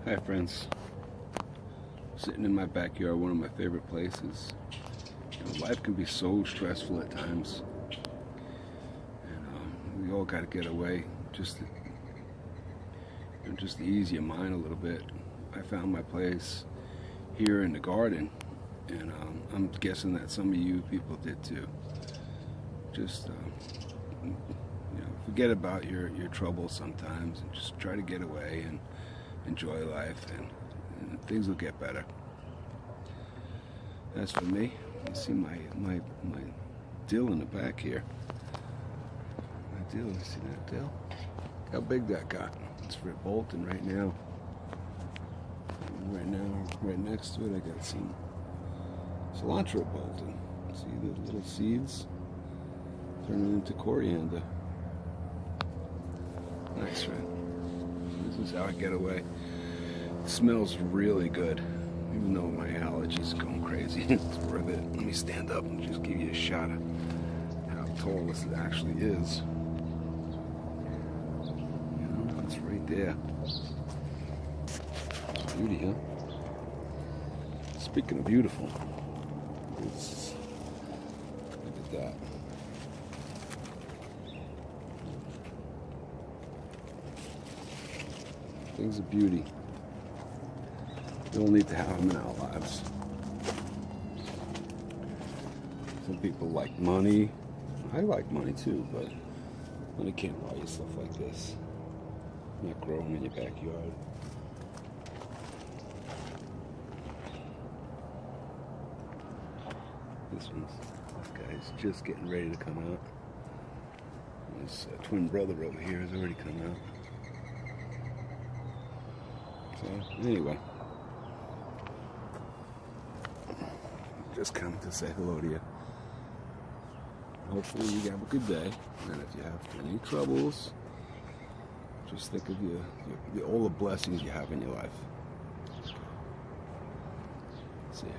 Hi friends, sitting in my backyard, one of my favorite places. Life can be so stressful at times, and we all got to get away, just to ease your mind a little bit. I found my place here in the garden, and I'm guessing that some of you people did too. Just forget about your troubles sometimes, and just try to get away and enjoy life, and things will get better. As for me, you see my dill in the back here. My dill, you see that dill? Look how big that got. It's for bolting right now. And right next to it, I got some cilantro bolting. See the little seeds turning into coriander. Nice, right? This is how I get away. It smells really good, even though my allergies are going crazy. It's worth it. Let me stand up and just give you a shot of how tall this actually is. It's right there. It's beauty, huh? Speaking of beautiful, look at that. Things of beauty. We all need to have them in our lives. Some people like money. I like money too, but money can't buy you stuff like this. Not growing in your backyard. This guy's just getting ready to come out. His twin brother over here has already come out. So anyway, just come to say hello to you. Hopefully you have a good day, and if you have any troubles, just think of all the blessings you have in your life. See ya.